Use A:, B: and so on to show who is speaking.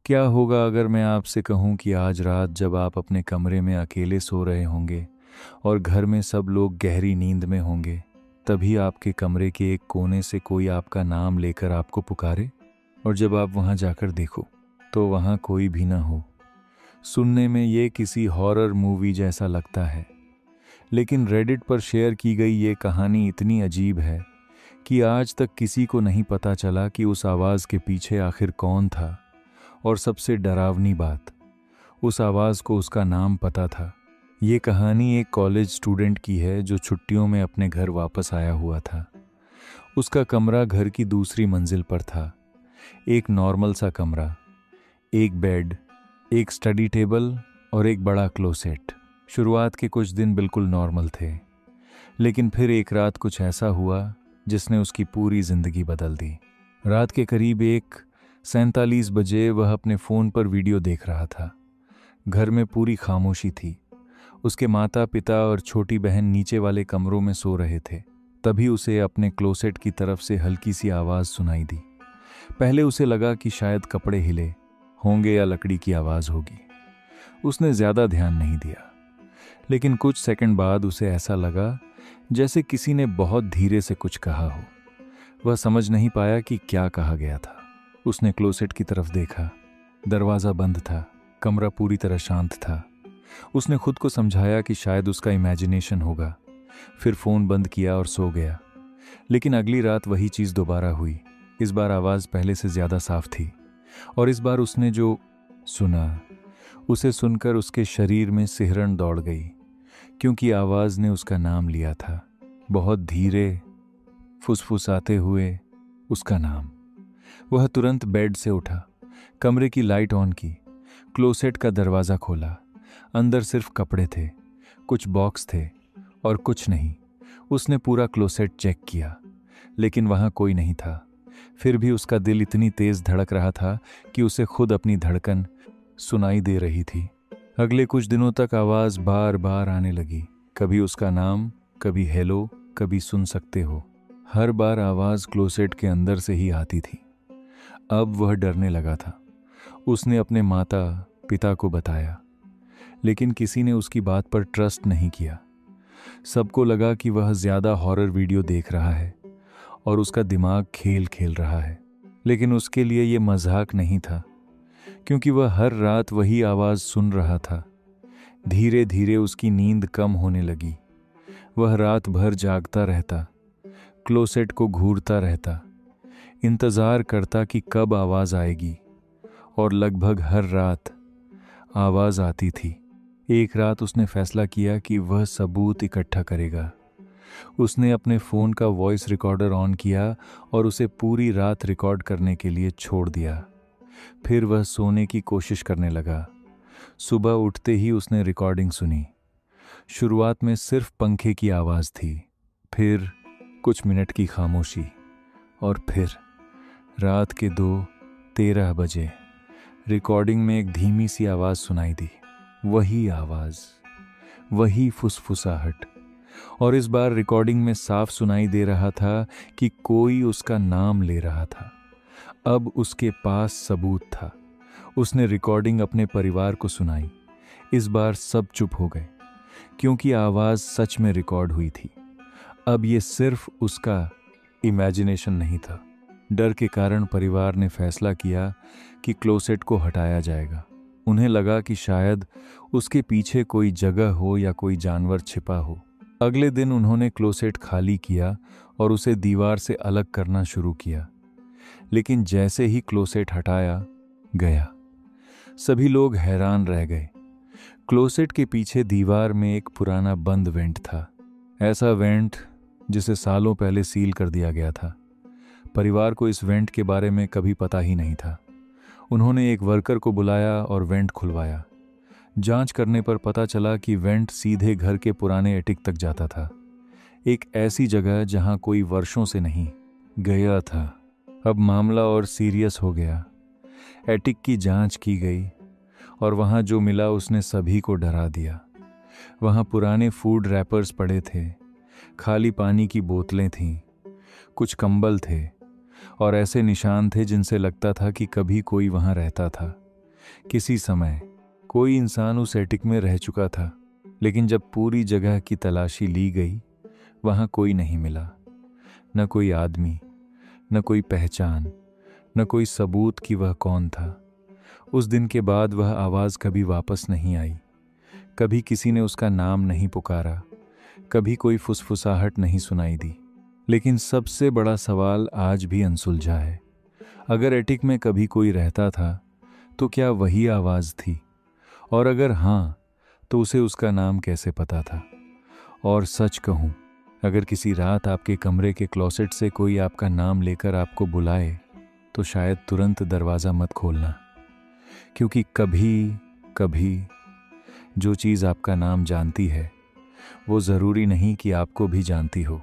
A: क्या होगा अगर मैं आपसे कहूं कि आज रात जब आप अपने कमरे में अकेले सो रहे होंगे और घर में सब लोग गहरी नींद में होंगे, तभी आपके कमरे के एक कोने से कोई आपका नाम लेकर आपको पुकारे, और जब आप वहां जाकर देखो तो वहां कोई भी ना हो। सुनने में ये किसी हॉरर मूवी जैसा लगता है, लेकिन रेडिट पर शेयर की गई ये कहानी इतनी अजीब है कि आज तक किसी को नहीं पता चला कि उस आवाज़ के पीछे आखिर कौन था। और सबसे डरावनी बात, उस आवाज़ को उसका नाम पता था। ये कहानी एक कॉलेज स्टूडेंट की है जो छुट्टियों में अपने घर वापस आया हुआ था। उसका कमरा घर की दूसरी मंजिल पर था। एक नॉर्मल सा कमरा, एक बेड, एक स्टडी टेबल और एक बड़ा क्लोसेट। शुरुआत के कुछ दिन बिल्कुल नॉर्मल थे, लेकिन फिर एक रात कुछ ऐसा हुआ जिसने उसकी पूरी जिंदगी बदल दी। रात के करीब 1:47 बजे वह अपने फ़ोन पर वीडियो देख रहा था। घर में पूरी खामोशी थी। उसके माता पिता और छोटी बहन नीचे वाले कमरों में सो रहे थे। तभी उसे अपने क्लोसेट की तरफ से हल्की सी आवाज़ सुनाई दी। पहले उसे लगा कि शायद कपड़े हिले होंगे या लकड़ी की आवाज़ होगी। उसने ज़्यादा ध्यान नहीं दिया, लेकिन कुछ सेकंड बाद उसे ऐसा लगा जैसे किसी ने बहुत धीरे से कुछ कहा हो। वह समझ नहीं पाया कि क्या कहा गया था। उसने क्लोसेट की तरफ देखा। दरवाज़ा बंद था, कमरा पूरी तरह शांत था। उसने खुद को समझाया कि शायद उसका इमेजिनेशन होगा। फिर फ़ोन बंद किया और सो गया। लेकिन अगली रात वही चीज़ दोबारा हुई। इस बार आवाज़ पहले से ज़्यादा साफ थी, और इस बार उसने जो सुना, उसे सुनकर उसके शरीर में सिहरन दौड़ गई, क्योंकि आवाज़ ने उसका नाम लिया था। बहुत धीरे, फुसफुसाते हुए उसका नाम। वह तुरंत बेड से उठा, कमरे की लाइट ऑन की, क्लोसेट का दरवाज़ा खोला। अंदर सिर्फ कपड़े थे, कुछ बॉक्स थे और कुछ नहीं। उसने पूरा क्लोसेट चेक किया, लेकिन वहाँ कोई नहीं था। फिर भी उसका दिल इतनी तेज़ धड़क रहा था कि उसे खुद अपनी धड़कन सुनाई दे रही थी। अगले कुछ दिनों तक आवाज़ बार बार आने लगी। कभी उसका नाम, कभी हेलो, कभी सुन सकते हो। हर बार आवाज़ क्लोसेट के अंदर से ही आती थी। अब वह डरने लगा था। उसने अपने माता पिता को बताया, लेकिन किसी ने उसकी बात पर ट्रस्ट नहीं किया। सबको लगा कि वह ज़्यादा हॉरर वीडियो देख रहा है और उसका दिमाग खेल खेल रहा है। लेकिन उसके लिए ये मजाक नहीं था, क्योंकि वह हर रात वही आवाज़ सुन रहा था। धीरे धीरे उसकी नींद कम होने लगी। वह रात भर जागता रहता, क्लोसेट को घूरता रहता, इंतज़ार करता कि कब आवाज़ आएगी, और लगभग हर रात आवाज़ आती थी। एक रात उसने फैसला किया कि वह सबूत इकट्ठा करेगा। उसने अपने फ़ोन का वॉइस रिकॉर्डर ऑन किया और उसे पूरी रात रिकॉर्ड करने के लिए छोड़ दिया। फिर वह सोने की कोशिश करने लगा। सुबह उठते ही उसने रिकॉर्डिंग सुनी। शुरुआत में सिर्फ पंखे की आवाज़ थी, फिर कुछ मिनट की खामोशी, और फिर रात के 2:13 बजे रिकॉर्डिंग में एक धीमी सी आवाज़ सुनाई दी। वही आवाज़, वही फुसफुसाहट, और इस बार रिकॉर्डिंग में साफ सुनाई दे रहा था कि कोई उसका नाम ले रहा था। अब उसके पास सबूत था। उसने रिकॉर्डिंग अपने परिवार को सुनाई। इस बार सब चुप हो गए, क्योंकि आवाज़ सच में रिकॉर्ड हुई थी। अब ये सिर्फ उसका इमेजिनेशन नहीं था। डर के कारण परिवार ने फैसला किया कि क्लोसेट को हटाया जाएगा। उन्हें लगा कि शायद उसके पीछे कोई जगह हो या कोई जानवर छिपा हो। अगले दिन उन्होंने क्लोसेट खाली किया और उसे दीवार से अलग करना शुरू किया। लेकिन जैसे ही क्लोसेट हटाया गया, सभी लोग हैरान रह गए। क्लोसेट के पीछे दीवार में एक पुराना बंद वेंट था, ऐसा वेंट जिसे सालों पहले सील कर दिया गया था। परिवार को इस वेंट के बारे में कभी पता ही नहीं था। उन्होंने एक वर्कर को बुलाया और वेंट खुलवाया। जांच करने पर पता चला कि वेंट सीधे घर के पुराने एटिक तक जाता था, एक ऐसी जगह जहां कोई वर्षों से नहीं गया था। अब मामला और सीरियस हो गया। एटिक की जांच की गई और वहां जो मिला उसने सभी को डरा दिया। वहां पुराने फूड रैपर्स पड़े थे, खाली पानी की बोतलें थीं, कुछ कंबल थे और ऐसे निशान थे जिनसे लगता था कि कभी कोई वहां रहता था। किसी समय कोई इंसान उस एटिक में रह चुका था, लेकिन जब पूरी जगह की तलाशी ली गई, वहां कोई नहीं मिला। न कोई आदमी, न कोई पहचान, न कोई सबूत कि वह कौन था। उस दिन के बाद वह आवाज़ कभी वापस नहीं आई। कभी किसी ने उसका नाम नहीं पुकारा, कभी कोई फुसफुसाहट नहीं सुनाई दी। लेकिन सबसे बड़ा सवाल आज भी अनसुलझा है। अगर एटिक में कभी कोई रहता था तो क्या वही आवाज़ थी? और अगर हाँ, तो उसे उसका नाम कैसे पता था? और सच कहूँ, अगर किसी रात आपके कमरे के क्लोसेट से कोई आपका नाम लेकर आपको बुलाए, तो शायद तुरंत दरवाज़ा मत खोलना, क्योंकि कभी कभी जो चीज़ आपका नाम जानती है, वो ज़रूरी नहीं कि आपको भी जानती हो।